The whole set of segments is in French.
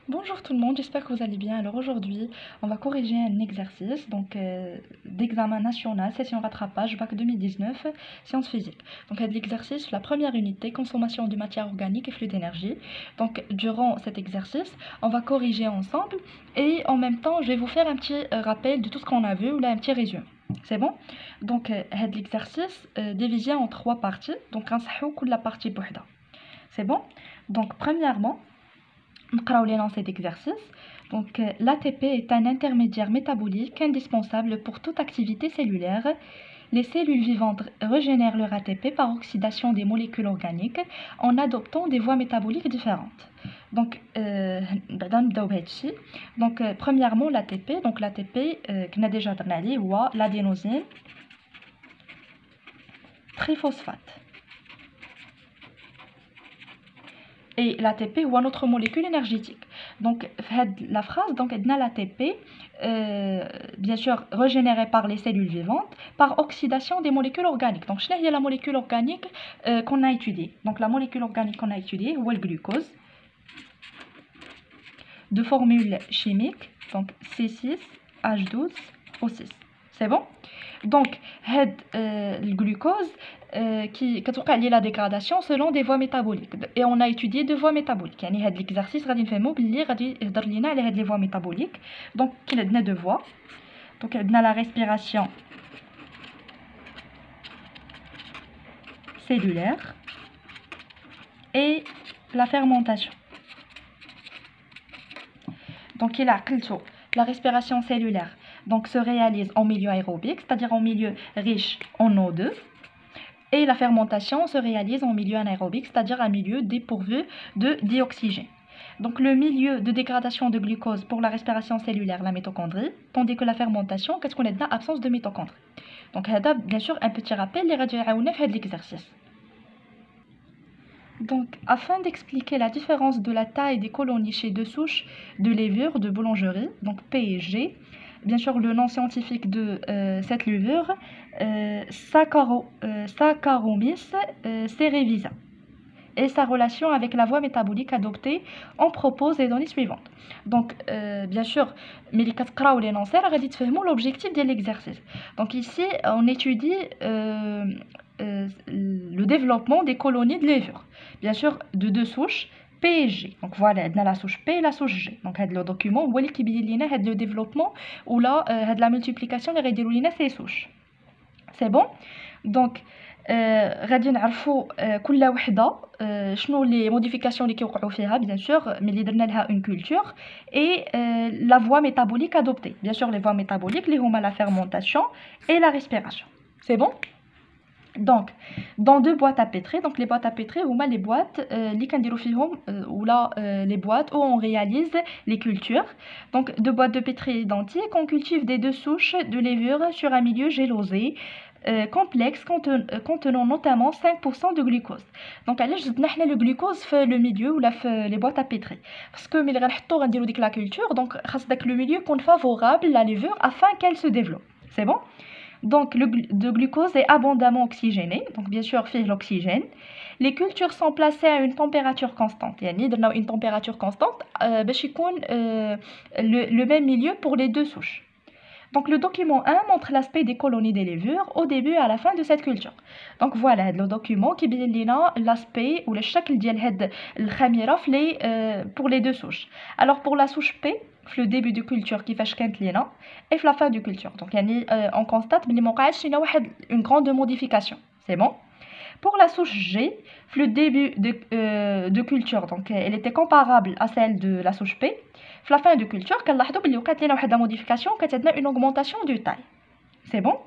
Bonjour tout le monde, j'espère que vous allez bien. Alors aujourd'hui, on va corriger un exercice d'examen national, session rattrapage, bac 2019, sciences physiques. Donc l'exercice, la première unité, consommation de matière organique et flux d'énergie. Donc durant cet exercice, on va corriger ensemble et en même temps, je vais vous faire un petit rappel de tout ce qu'on a vu ou là un petit résumé. C'est bon? Donc l'exercice divisé en trois parties. Donc on la partie بوحدها. C'est bon? Donc premièrement, نقراو les lancers d'exercice. Donc, l'ATP est un intermédiaire métabolique indispensable pour toute activité cellulaire. Les cellules vivantes régénèrent leur ATP par oxydation des molécules organiques en adoptant des voies métaboliques différentes. Donc, premièrement, l'ATP. Donc, l'ATP, qu'on a déjà dit, c'est l'adénosine triphosphate. Et l'ATP est notre molécule énergétique. Donc, la phrase, donc, l'ATP, bien sûr, régénérée par les cellules vivantes, par oxydation des molécules organiques. Donc, quelle est la molécule organique qu'on a étudiée? Donc, la molécule organique qu'on a étudiée, c'est le glucose, de formule chimique, donc C6H12O6. C'est bon? Donc, le glucose qui a la dégradation selon des voies métaboliques. Et on a étudié deux voies métaboliques. يعني هذا l'exercice غادي نفهمو بلي غادي يهضر لينا على هاد les voies métaboliques. Donc, كاين عندنا deux voies. Donc, عندنا la respiration cellulaire et la fermentation. Donc, il a la respiration cellulaire donc, se réalise en milieu aérobique, c'est-à-dire en milieu riche en O2. Et la fermentation se réalise en milieu anaérobique, c'est-à-dire un milieu dépourvu de dioxygène. Donc le milieu de dégradation de glucose pour la respiration cellulaire, la mitochondrie, tandis que la fermentation, qu'est-ce qu'on a dans l'absence de mitochondrie. Donc bien sûr un petit rappel, les radios fait de l'exercice. Donc, afin d'expliquer la différence de la taille des colonies chez deux souches de levure de boulangerie, donc P et G, bien sûr le nom scientifique de cette levure, Saccharomyces cerevisiae, et sa relation avec la voie métabolique adoptée, on propose les données suivantes. Donc, bien sûr, mais les lancers, l'objectif de l'exercice. Donc ici, on étudie le développement des colonies de levure. Bien sûr, de deux souches, P et G. Donc voilà, on a la souche P et la souche G. Donc le document, où est le développement ou là, la multiplication de ces souches. C'est bon? Donc, غادي نعرفوا كل وحده شنو les modifications اللي كيوقعوا فيها bien sûr mais اللي درنا لها une culture et la voie métabolique adoptée. Bien sûr les voies métaboliques اللي هما la fermentation et la respiration. C'est bon? Donc, dans deux boîtes à pétrir, donc les boîtes à pétrir, ou les boîtes, ou là, les boîtes où on réalise les cultures. Donc, deux boîtes de pétri identiques, on cultive des deux souches de levure sur un milieu gélosé, complexe contenant notamment 5% de glucose. Donc, allez, je vais le glucose fait le milieu ou les boîtes à pétrir. Parce que la culture, donc, le milieu est favorable à la levure afin qu'elle se développe. C'est bon? Donc, le glucose est abondamment oxygéné, donc bien sûr, fait l'oxygène. Les cultures sont placées à une température constante. Il y a une température constante, le même milieu pour les deux souches. Donc, le document 1 montre l'aspect des colonies des levures au début et à la fin de cette culture. Donc, voilà le document qui montre l'aspect ou le shakel ديال الخميرة pour les deux souches. Alors, pour la souche P, le début de culture qui fait lina et la fin de culture. Donc, on constate une grande modification. C'est bon? Pour la souche G, le début de culture, donc elle était comparable à celle de la souche P. La fin de culture, il y a une modification, une augmentation de taille. C'est bon?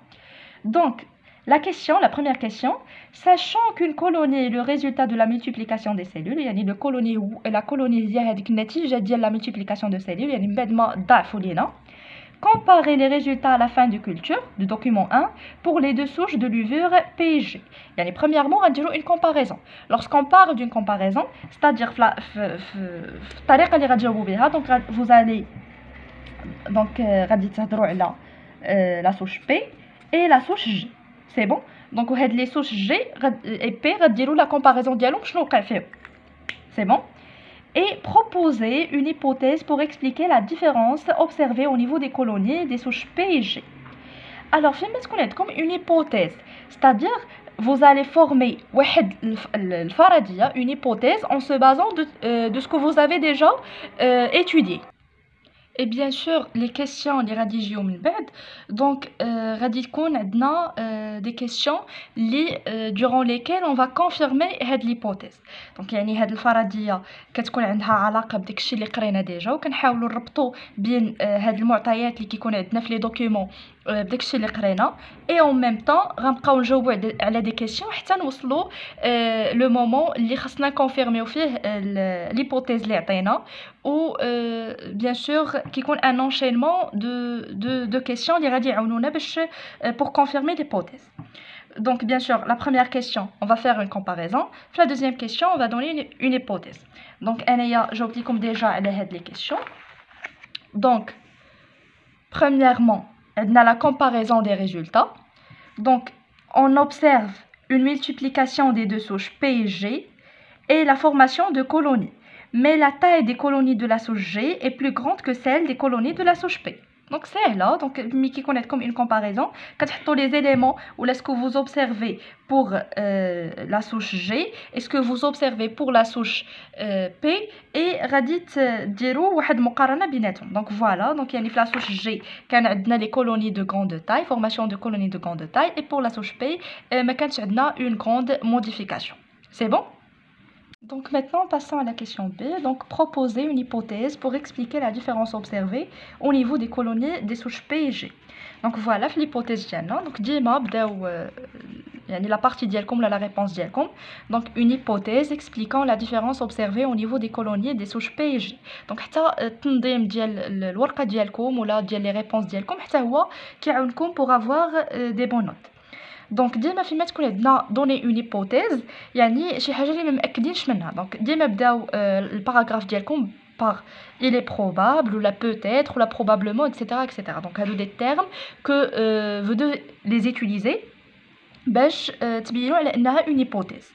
Donc, la première question, sachant qu'une colonie est le résultat de la multiplication des cellules, يعني la colonie هي هذيك النتيجة ديال la multiplication de cellules, يعني بعد ما ضعفوا لينا. Comparer les résultats à la fin de culture du document 1 pour les deux souches de levure P et G. Yani, premièrement, on va une comparaison. Lorsqu'on parle d'une comparaison, c'est-à-dire donc vous allez donc la souche P et la souche G. C'est bon? Donc les souches G et P, la comparaison dialogue, c'est bon? et proposer une hypothèse pour expliquer la différence observée au niveau des colonies des souches P et G. Alors, فيما تكون عندكم une hypothèse, c'est-à-dire vous allez former واحد الفرضية, une hypothèse en se basant de ce que vous avez déjà étudié. Et bien sûr, les questions اللي غادي يجيو من بعد donc غادي تكون عندنا des questions اللي durant lesquelles on va confirmer هاد l'hypothèse. donc يعني هاد الفرضية كتكون عندها علاقة بداك الشيء اللي قرينا ديجا وكنحاولوا نربطوا بين هاد المعطيات اللي كيكون عندنا في لي دوكيومون بداك الشيء اللي قرينا et en même temps غنبقاو نجاوبوا على دي كيسيون حتى نوصلوا لو مومون اللي خصنا نكونفيرميو فيه l'hypothèse اللي عطينا و bien sûr كيكون un enchaînement de questions اللي غادي يعاونونا باش pour confirmer l'hypothèse. Donc bien sûr, la première question, on va faire une comparaison. La deuxième question, on va donner une hypothèse. Donc أنايا جاوبت لكم déjà على هاد les questions. Donc premièrement, on a la comparaison des résultats. Donc on observe une multiplication des deux souches P et G et la formation de colonies. Mais la taille des colonies de la souche G est plus grande que celle des colonies de la souche P. Donc c'est là, donc qui connaît comme une comparaison, quand les éléments ou est-ce que vous observez pour la souche G, est-ce que vous observez pour la souche P et radit dirou واحد مقارنة بيناتهم. Donc voilà, donc يعني في la souche G كان عندنا les colonies de grande taille, formation de colonies de grande taille, et pour la souche P ما كانش عندنا une grande modification. C'est bon? Donc maintenant, passons à la question B. Donc, proposer une hypothèse pour expliquer la différence observée au niveau des colonies des souches P et G. Donc voilà, l'hypothèse ديالنا. Donc ديما بداو يعني la partie ديالكم ولا la réponse ديالكم. Donc une hypothèse expliquant la différence observée au niveau des colonies des souches P et G. Donc حتى التنظيم ديال الورقة ديالكم ولا ديال les réponses ديالكم حتى هو كيعاونكم pour avoir des bonnes notes. دونك ديما فيما تكون عندنا دوني اون هيبوثيز يعني شي حاجه اللي ما مأكدينش منها دونك ديما بداو الباراغراف ديالكم par il est probable ou la peut-être ou la probablement etc. donc هادو des termes que vous devez les utiliser باش تبينوا على انها une hypothèse.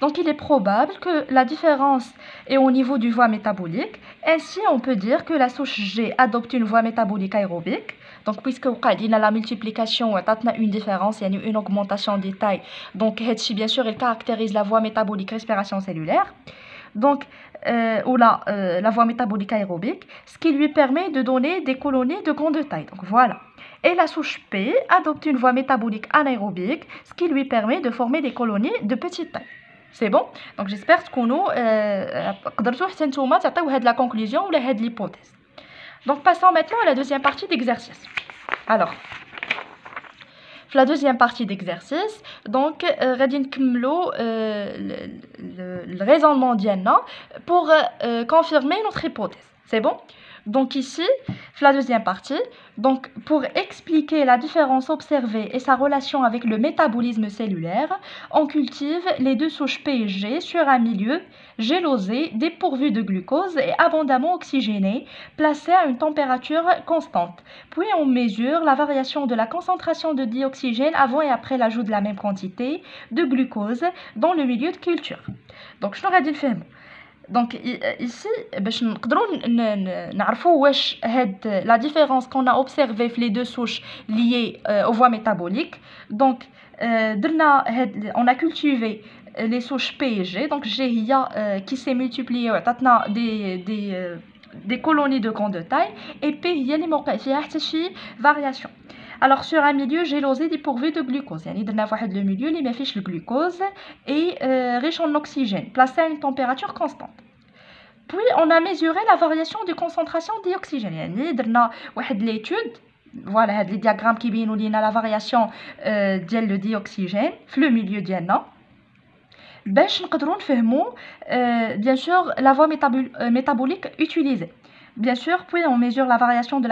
Donc il est probable que la différence est au niveau du voie métabolique. Ainsi on peut dire que la souche G adopte une voie métabolique aérobique. Donc puisque on a la multiplication on a une différence, il y a une augmentation des tailles. Donc bien sûr il caractérise la voie métabolique respiration cellulaire. Donc ou la voie métabolique aérobique, ce qui lui permet de donner des colonies de grande taille. Donc voilà. Et la souche P adopte une voie métabolique anaérobique, ce qui lui permet de former des colonies de petite taille. C'est bon? Donc j'espère que nous قدرتوا حتى نتوما تعطيو هاد la conclusion ou هاد l'hypothèse. Donc passons maintenant à la deuxième partie d'exercice. Alors, la deuxième partie d'exercice, donc غادي نكملوا le raisonnement ديالنا pour confirmer notre hypothèse. C'est bon? Donc ici, la deuxième partie, donc pour expliquer la différence observée et sa relation avec le métabolisme cellulaire, on cultive les deux souches P et G sur un milieu gélosé, dépourvu de glucose et abondamment oxygéné, placé à une température constante. Puis on mesure la variation de la concentration de dioxygène avant et après l'ajout de la même quantité de glucose dans le milieu de culture. Donc je n'aurais dit le faire. Donc ici باش نقدروا نعرفوا واش هاد la différence qu'on a observé في les deux souches liées aux voies métaboliques. Donc درنا هاد on a cultivé les souches P et G. Donc G هي qui s'est multipliée وعطاتنا des colonies de grande taille et P هي اللي ما وقع فيها حتى شي variation. Alors sur un milieu gélosé dépourvu de glucose, يعني درنا واحد le milieu اللي ما فيش le glucose et riche en oxygène, placé à une température constante. Puis on a mesuré la variation de concentration de dioxygène, يعني درنا واحد l'étude, voilà هاد les diagrammes qui بينوا لينا la variation ديال le dioxygène في le milieu ديالنا باش نقدروا نفهموا bien sûr la voie métabolique utilisée. Bien sûr, puis on mesure la variation de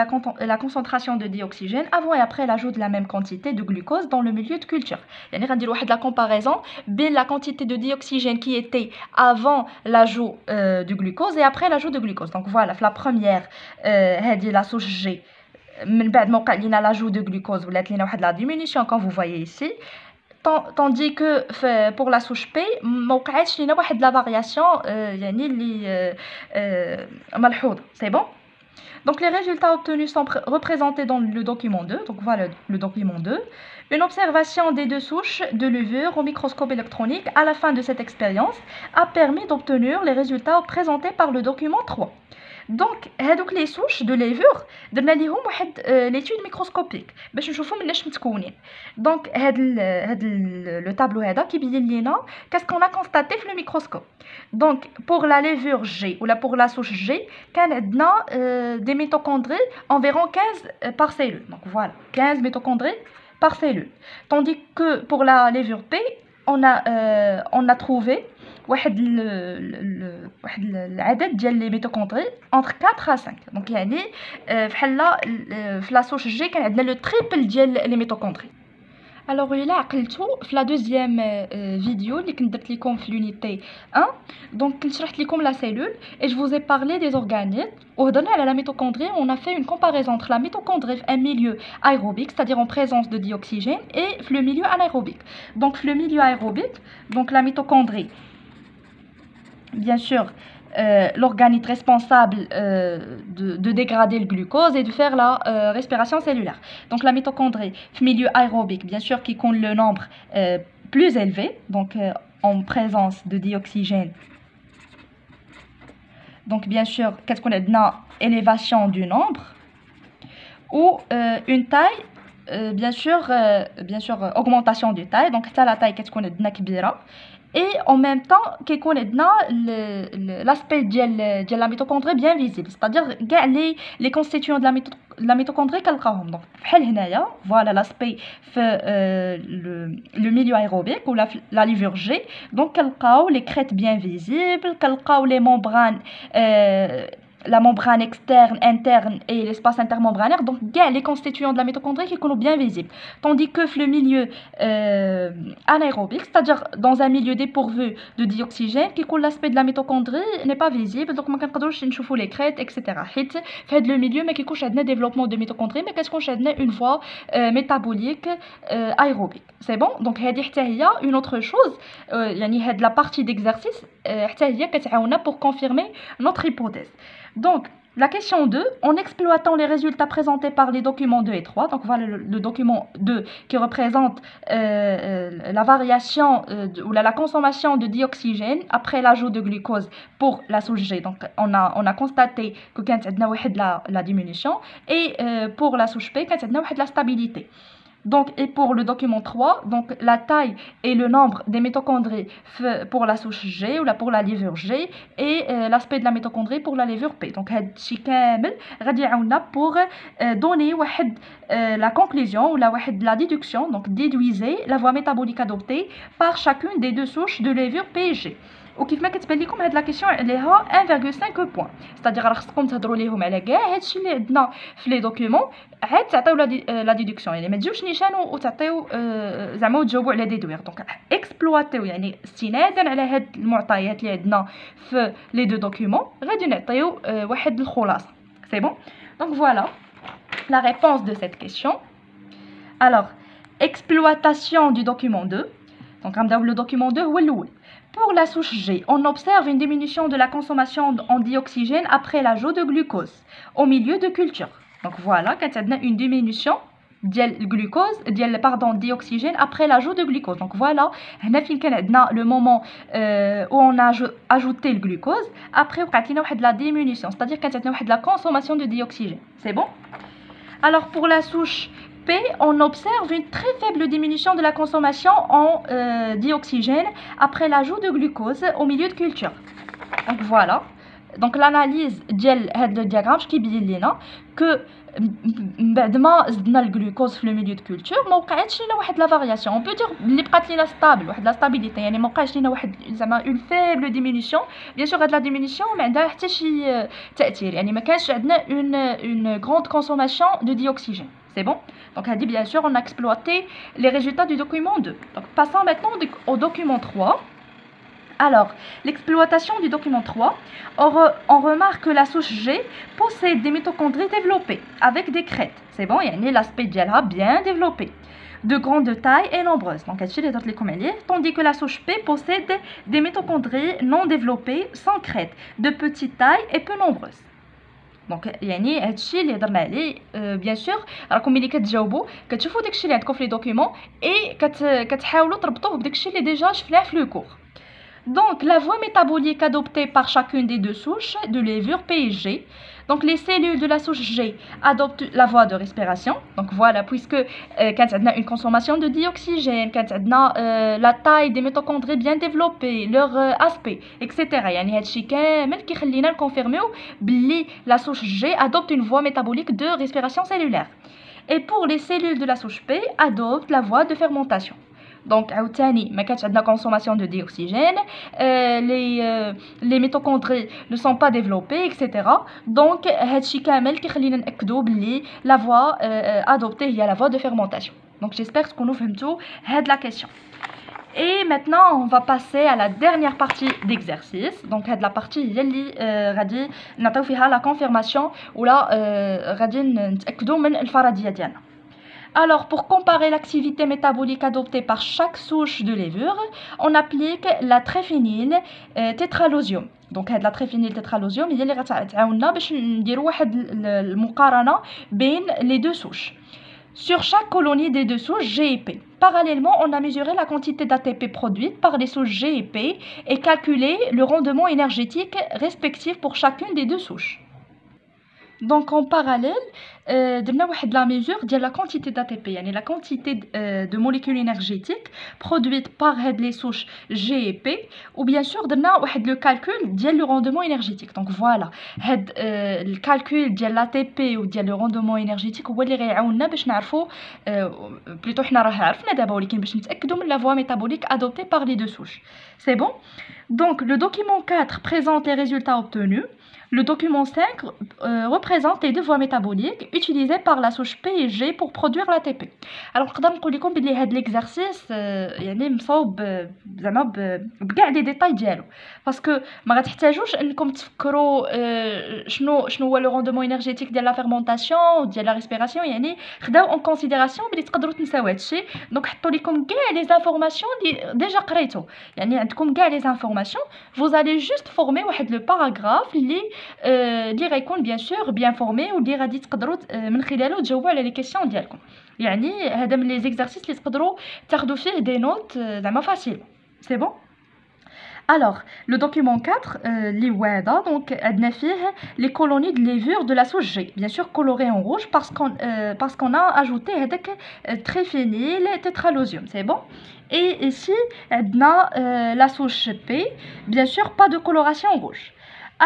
la concentration de dioxygène avant et après l'ajout de la même quantité de glucose dans le milieu de culture. يعني غنديروا واحد la comparaison بين la quantité de dioxygène qui était avant l'ajout du glucose et après l'ajout de glucose. Donc voilà, la première هذه la souche G من بعد ما وقع لينا l'ajout de glucose ولات لينا واحد la diminution comme vous voyez ici. tandis que pour la souche P ما وقعتش لينا واحد la variation يعني اللي ملحوظة. C'est bon. Donc les résultats obtenus sont représentés dans le document 2. Donc voilà le document 2. Une observation des deux souches de levure au microscope électronique à la fin de cette expérience a permis d'obtenir les résultats présentés par le document 3. Donc هذوك les souches de levure درنا ليهم واحد l'étude microscopique باش نشوفوا مناش متكونين. Donc هاد le tableau هذا كيبين لينا qu'est-ce qu'on a constaté في le microscope. Donc pour la levure G ou pour la souche G كان عندنا des mitochondries environ 15 par cellule. Donc voilà 15 mitochondries par cellule. Tandis que pour la levure P on a trouvé واحد العدد ديال لي ميتوكوندري entre 4 à 5. دونك يعني بحال في لا سوش جي كان عندنا لو تريبل ديال لي ميتوكوندري. الوغ الا عقلتو في لا دوزيام فيديو اللي كنت درت لكم في لونيتي 1 دونك كنت شرحت لكم لا سيلول et je vous ai parlé des organeles وهضرنا على la mitochondrie. On a fait une comparaison entre la mitochondrie en milieu aérobique, c'est-à-dire en présence de dioxygène, et le milieu anaérobique. Donc le milieu aérobique, donc la mitochondrie, bien sûr, l'organite responsable de dégrader le glucose et de faire la respiration cellulaire. Donc la mitochondrie, milieu aérobique, bien sûr, qui compte le nombre plus élevé, donc en présence de dioxygène. Donc bien sûr, qu'est-ce qu'on a dit? Élévation du nombre ou une taille, bien sûr, augmentation de taille. Donc ça, la taille, qu'est-ce qu'on a dit? كبيرة. Et en même temps كيكون عندنا l'aspect ديال la mitochondrie bien visible, c'est-à-dire كاع les constituants de la mitochondrie كنلقاوهم. Donc بحال هنايا voilà l'aspect في le milieu aérobique ou la levure G. Donc كنلقاو les crêtes bien visibles, كنلقاو les membranes, la membrane externe, interne et l'espace intermembranaire. Donc les constituants de la mitochondrie qui sont bien visibles. Tandis que le milieu anaérobique, c'est-à-dire dans un milieu dépourvu de dioxygène, qui l'aspect de la mitochondrie n'est pas visible. Donc on peut voir les crêtes, etc. Fait le milieu, mais qui couche un développement de mitochondrie, mais qu'est-ce qu'on a une voie métabolique aérobique. C'est bon. Donc il y a une autre chose, la partie d'exercice pour confirmer notre hypothèse. Donc, la question 2, en exploitant les résultats présentés par les documents 2 et 3, donc voilà le document 2 qui représente la variation ou la consommation de dioxygène après l'ajout de glucose pour la souche G. Donc, on a constaté que quand il y a la diminution et pour la souche P, quand il y a la stabilité. Donc, et pour le document 3, donc la taille et le nombre des mitochondries pour la souche G ou pour la levure G et l'aspect de la mitochondrie pour la levure P. Donc, هادشي كامل غادي يعاوننا pour donner la conclusion ou la déduction. Donc, déduisez la voie métabolique adoptée par chacune des deux souches de levure P et G. وكيف ما كتبان لكم هاد لا كيسيون عليها 1.5 بوين، c'est-à-dire راه خصكم تهضروا ليهم على كاع هادشي اللي عندنا في لي دوكيومون عاد تعطيو لا ديدكسيون. يعني ما تجيوش نيشان وتعطيو زعما وتجاوبوا على ديدوير. دونك اكسبلواتيو يعني استنادا على هاد المعطيات اللي عندنا في لي دو دوكيومون غادي نعطيو واحد الخلاصه. سي بون. دونك فوالا la réponse de cette question. Alors, exploitation du document 2. Donc غنبداو le document 2 هو الاول. Pour la souche G, on observe une diminution de la consommation en dioxygène après l'ajout de glucose au milieu de culture. Donc voilà, quand on a une diminution de dioxygène après l'ajout de glucose. Donc voilà, on a le moment où on a ajouté le glucose, après on a la diminution, c'est-à-dire quand on a la consommation de dioxygène. C'est bon? Alors pour la souche P, on observe une très faible diminution de la consommation en dioxygène après l'ajout de glucose au milieu de culture. Donc voilà. Donc l'analyse de diagramme qui dit que بعد ما زدنا الجلوكوز في الميليو دو كولتور ما وقعتش لنا واحد لا فارياسيون. اون بو دير اللي بقات لينا ستابل، واحد لا ستابيليتي، يعني ما وقعش لينا واحد زعما اون فيبل ديمينيسيون. بيان سور هاد لا ديمينيسيون ما عندها حتى شي تاثير، يعني ما كانش عندنا اون غروند كونسوماسيون دو ديوكسيجين. C'est bon. Donc, elle dit bien sûr, on a exploité les résultats du document 2. Donc, passons maintenant au document 3. Alors, l'exploitation du document 3, on remarque que la souche G possède des mitochondries développées avec des crêtes. C'est bon, il y a l'aspect d'Yala bien développé. de grande taille et nombreuses. Donc, tandis que la souche P possède des mitochondries non développées, sans crête, de petite taille et peu nombreuses. Donc يعني هادشي اللي هضرنا عليه بيان سور راكم ملي كتجاوبوا كتشوفوا داكشي اللي عندكم في لي دوكيومون اي كتحاولوا تربطوه بداكشي اللي ديجا شفناه في لو كور. Donc, la voie métabolique adoptée par chacune des deux souches de levure P et G. Donc, les cellules de la souche G adoptent la voie de respiration. Donc, voilà, puisque quand on a une consommation de dioxygène, quand on a la taille des mitochondries bien développée, leur aspect, etc. يعني هادشي كامل كيخلينا نكونفيرميو بلي la souche G adopte une voie métabolique de respiration cellulaire. Et pour les cellules de la souche P, adoptent la voie de fermentation. Donc, عاوتاني ما كانتش عندنا consommation de dioxygène, les mitochondries ne sont pas développées, etc. Donc, هادشي كامل كيخلينا نأكدوا بلي la voie adoptée هي la voie de fermentation. Donc, j'espère que تكونوا فهمتوا هاد la question. Et maintenant, on va passer à la dernière partie d'exercice. Donc, هاد la partie هي اللي غادي نعطيو فيها la confirmation ولا غادي نتأكدوا من الفرضية ديالنا. Alors, pour comparer l'activité métabolique adoptée par chaque souche de levure, on applique la tréphényl tétralosium. Donc, la tréphényl tétralosium هي اللي غتعاوننا باش نديروا واحد المقارنة بين les deux souches. Sur chaque colonie des deux souches G et P. Parallèlement, on a mesuré la quantité d'ATP produite par les souches G et P et calculé le rendement énergétique respectif pour chacune des deux souches. Donc en parallèle, درنا واحد la mesure de la quantité d'ATP, يعني la quantité de molécules énergétiques produites par les souches G et P, ou bien sûr درنا واحد le calcul ديال le rendement énergétique. Donc voilà, هاد le calcul ديال l'ATP ou ديال le rendement énergétique هو اللي غيعاوننا باش نعرفوا plutôt حنا راه عرفنا دابا ولكن باش نتاكدوا من la voie métabolique adoptée par les deux souches. C'est bon? Donc le document 4 présente les résultats obtenus. Le document 5 représente les deux voies métaboliques utilisées par la souche P et G pour produire l'ATP. Alors, نقدر نقول لكم بلي هذا l'exercice يعني مصاوب زعما بكاع لي ديتاي ديالو باسكو ما غتحتاجوش انكم تفكروا شنو هو لو روندمون انرجيتيك ديال لا فيرمونطاسيون وديال لا ريسبيراسيون يعني خداو اون كونسيديراسيون بلي تقدروا تنساو هادشي دونك حطوا لكم كاع لي زانفورماسيون اللي ديجا قريتو يعني عندكم كاع لي زانفورماسيون vous allez juste former واحد لو باراغراف اللي غيكون بيان سور بيان فورمي واللي غادي تقدروا من خلاله تجاوبوا على لي كيسيون ديالكم يعني هذا من لي زيكزارسيس اللي تقدروا تاخذوا فيه دي نوت زعما فاسيل سي بون. Alors, le document 4, l'IWADA, donc, les colonies de levure de la souche G, bien sûr colorées en rouge parce qu'on a ajouté tréphényl tétralosium, c'est bon. Et ici, la souche P, bien sûr pas de coloration rouge.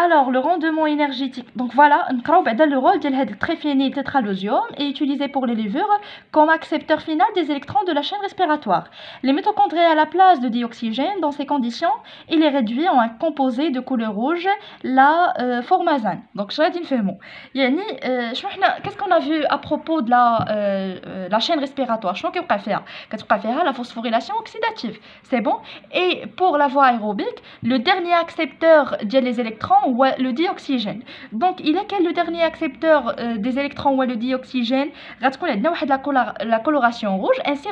Alors, le rendement énergétique. Donc voilà, le rôle de la tréphényl tétralosium est utilisé pour les levures comme accepteur final des électrons de la chaîne respiratoire. Les mitochondries à la place de dioxygène, dans ces conditions, il est réduit en un composé de couleur rouge, la formazane. Donc, je vais dire qu'est-ce qu'on a vu à propos de la chaîne respiratoire? La phosphorylation oxydative. C'est bon? Et pour la voie aérobique, le dernier accepteur des électrons ou le dioxygène. Donc, il est quel le dernier accepteur des électrons ou le dioxygène? La coloration rouge. Ainsi,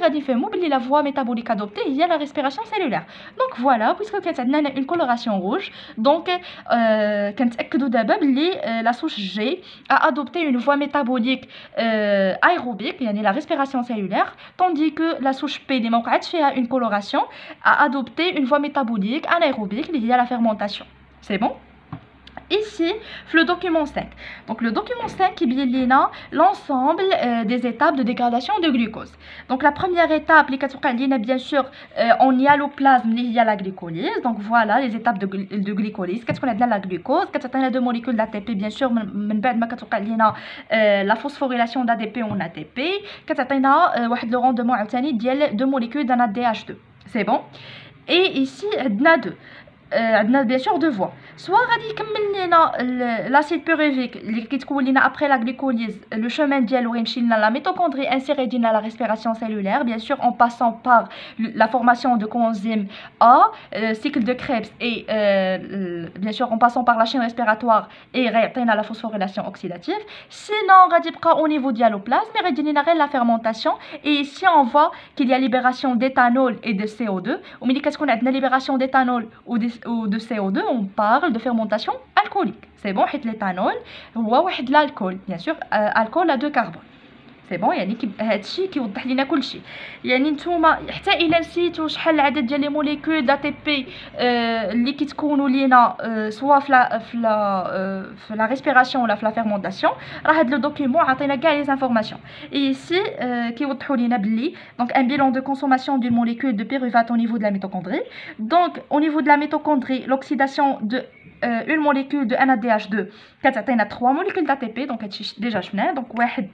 la voie métabolique adoptée, il y a la respiration cellulaire. Donc, voilà, puisque on a une coloration rouge, donc, la souche G a adopté une voie métabolique aérobique, la respiration cellulaire, tandis que la souche P, a une coloration, a adopté une voie métabolique anaérobique, liée à la fermentation. C'est bon? Ici, le document 5. Donc, le document 5 qui est l'ensemble des étapes de dégradation de glucose. Donc, la première étape, bien sûr, on y a le plasme, il y a la glycolyse. Donc, voilà les étapes de glycolyse. Qu'est-ce qu'on a de la glucose? Quand on a deux molécules d'ATP, bien sûr, la phosphorylation d'ADP en ATP. Quand on a le rendement de deux molécules d'un ADH2. C'est bon? Et ici, on a deux. عندنا bien sûr deux voies. Soit غادي يكمل لنا l'acide pyruvique اللي كيتكون لنا après la glycolyse le chemin ديالو غيمشي لنا la mitochondrie ainsi يدينا la respiration cellulaire bien sûr en passant par la formation de coenzyme A, cycle de Krebs et bien sûr en passant par la chaîne respiratoire et غيعطينا la phosphorylation oxydative. Sinon غادي يبقى au niveau dialoplasme mais غيدير لنا غير la fermentation et ici on voit qu'il y a libération d'éthanol et de CO2. وملي كتكون عندنا libération d'éthanol ou de CO2 on parle de fermentation alcoolique. C'est bon حيت l'éthanol هو واحد l'alcool bien sûr alcool à 2 carbone. سي بون يعني هادشي كيوضح لينا كلشي. يعني نتوما حتى الا نسيتو شحال العدد ديال لي موليكول دي تي بي اللي كيتكونوا لينا سوا في لا ريسبيراسيون ولا في لا فيرمونطاسيون راه هاد لو دوكيومون عطينا كاع لي زانفورماسيون. اي ici كيوضحوا لينا بلي دونك ان bilan de consommation d'une molécule de pyruvate au niveau de la mitochondrie. Donc au niveau de la mitochondrie l'oxydation de une molécule de NADH2 كتعطينا 3 molécules d'ATP. donc هادشي ديجا شفناه. donc واحد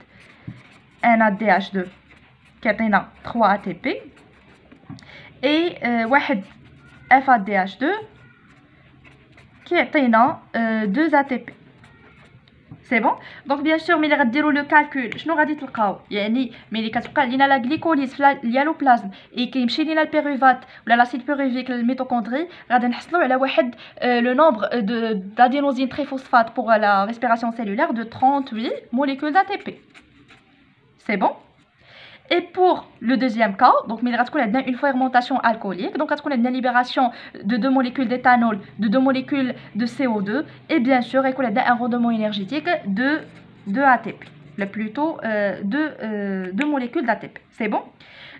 NADH2 كيعطينا 3 ATP et واحد FADH2 كيعطينا 2 ATP. سي بون. دونك بيان سور ملي غديروا لو كالكول شنو غادي تلقاو؟ يعني ملي كتبقى لينا لا غليكوليز في اليالوبلازم اي كيمشي لينا البيروفات ولا لاسيد بيروفيك للميتوكوندري غادي نحصلوا على واحد لو نومبر d'adénosine triphosphate pour la respiration cellulaire de 38 molécules d'ATP. C'est bon. Et pour le deuxième cas, donc il y a une fermentation alcoolique, donc il y a une libération de 2 molécules d'éthanol, de 2 molécules de CO2, et bien sûr il y a un rendement énergétique de ATP, plutôt de molécules d'ATP. C'est bon.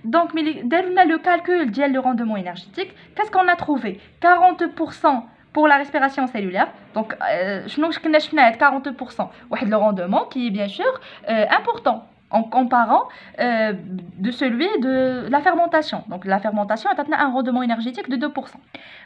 Donc le calcul du rendement énergétique, qu'est-ce qu'on a trouvé? 40% pour la respiration cellulaire. Donc je n'ai 40%, le rendement qui est bien sûr important en comparant de celui de la fermentation. Donc la fermentation a un rendement énergétique de 2%.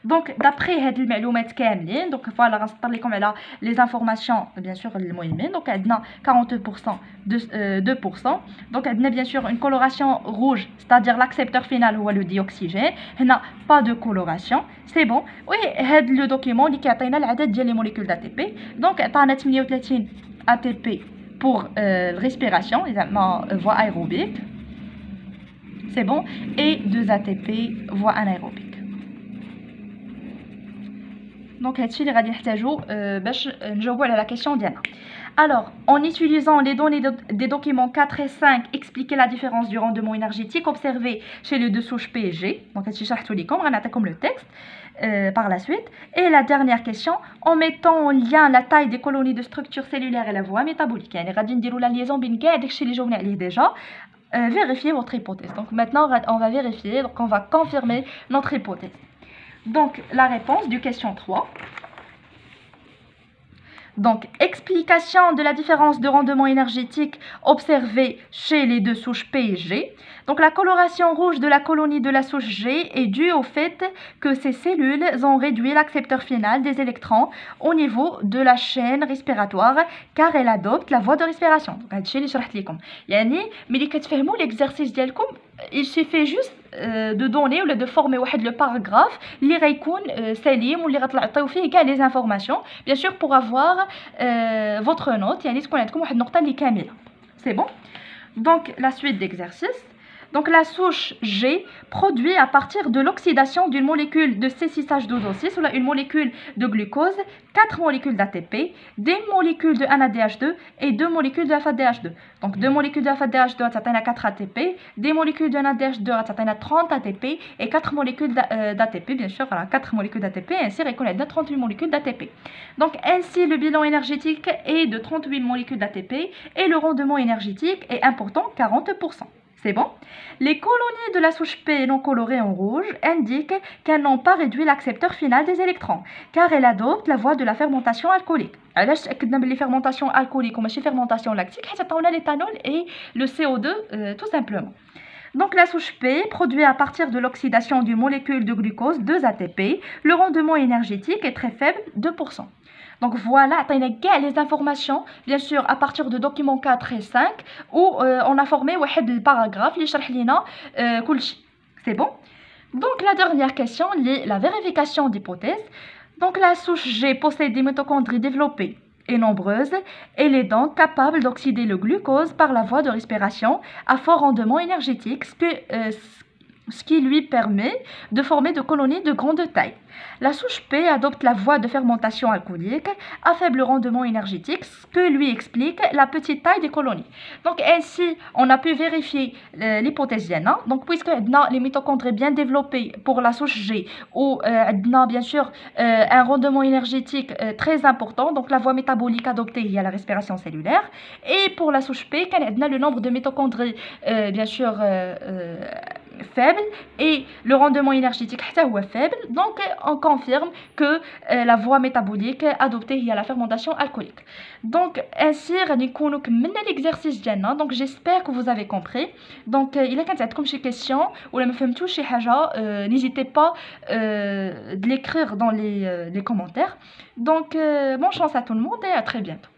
Donc d'après هاد المعلومات كاملين donc voilà غنسطر لكم على les informations bien sûr المهمين. donc عندنا 40% de 2%. donc عندنا bien sûr une coloration rouge c'est-à-dire l'accepteur final هو le dioxygène. هنا pas de coloration. c'est bon. oui هاد le document اللي كيعطينا العدد ديال les molécules d'ATP. donc عطانا 38 ATP pour la respiration, voie aérobique, c'est bon, et 2 ATP, voie anaérobique. Donc, c'est ce qu'on va à la question d'Yana. Alors, en utilisant les données des documents 4 et 5, expliquer la différence du rendement énergétique observé chez les deux souches PSG. Donc, c'est comme le texte. Par la suite. Et la dernière question, en mettant en lien la taille des colonies de structure cellulaire et la voie métabolique. يعني غادي نديروا la liaison بين كاع داكشي اللي جاوبنا عليه déjà. Vérifier votre hypothèse. Donc maintenant on va vérifier, donc on va confirmer notre hypothèse. Donc la réponse du question 3. Donc, explication de la différence de rendement énergétique observée chez les deux souches P et G. Donc, la coloration rouge de la colonie de la souche G est due au fait que ces cellules ont réduit l'accepteur final des électrons au niveau de la chaîne respiratoire car elle adopte la voie de respiration. Donc, هادشي اللي شرحت لكم. يعني ملي كتفهموا l'exercice ديالكم il suffit juste de donner ou de former le paragraphe اللي غيكون سليم واللي غتعطيو فيه كاع les informations bien sûr pour avoir votre note يعني تكون عندكم واحد النقطه اللي كامله. c'est bon. Donc la suite d'exercice. Donc la souche G produit à partir de l'oxydation d'une molécule de C6H12O6 ou une molécule de glucose 4 molécules d'ATP, des molécules de NADH2 et 2 molécules de FADH2. Donc 2 molécules de FADH2 à 4 ATP, des molécules de NADH2 à 30 ATP et 4 molécules d'ATP, bien sûr, voilà, 4 molécules d'ATP, ainsi reconnaître 38 molécules d'ATP. Donc ainsi le bilan énergétique est de 38 molécules d'ATP et le rendement énergétique est important, 40%. C'est bon. Les colonies de la souche P non colorées en rouge indiquent qu'elles n'ont pas réduit l'accepteur final des électrons, car elles adoptent la voie de la fermentation alcoolique. علاش تاكدنا بلي fermentation alcoolique وماشي fermentation lactique حيت عطاونا l'éthanol et le CO2 tout simplement. Donc la souche P produit à partir de l'oxydation d'une molécule de glucose 2 ATP. Le rendement énergétique est très faible, 2%. Donc voilà, on a les informations, bien sûr, à partir de documents 4 et 5, où on a formé le paragraphe qui explique tout. C'est bon. Donc la dernière question, la vérification d'hypothèse. Donc la souche G possède des mitochondries développées et nombreuses. Elle est donc capable d'oxyder le glucose par la voie de respiration à fort rendement énergétique, ce qui lui permet de former de colonies de grande taille. La souche P adopte la voie de fermentation alcoolique à faible rendement énergétique, ce que lui explique la petite taille des colonies. Donc ainsi, on a pu vérifier l'hypothèse Jenna. Donc puisque on a les mitochondries bien développés pour la souche G, ou on a bien sûr un rendement énergétique très important, donc la voie métabolique adoptée, il y a la respiration cellulaire. Et pour la souche P, on a le nombre de mitochondries bien sûr faible et le rendement énergétique faible. Donc on confirme que la voie métabolique adoptée il y a la fermentation alcoolique. Donc ainsi غنكونوا كملنا l'exercice ديالنا. Donc j'espère que vous avez compris. Donc إلا كانت عندكم شي question ولا ما فهمتوش شي حاجه n'hésitez pas de l'écrire dans les commentaires. Donc bonne chance à tout le monde et à très bientôt.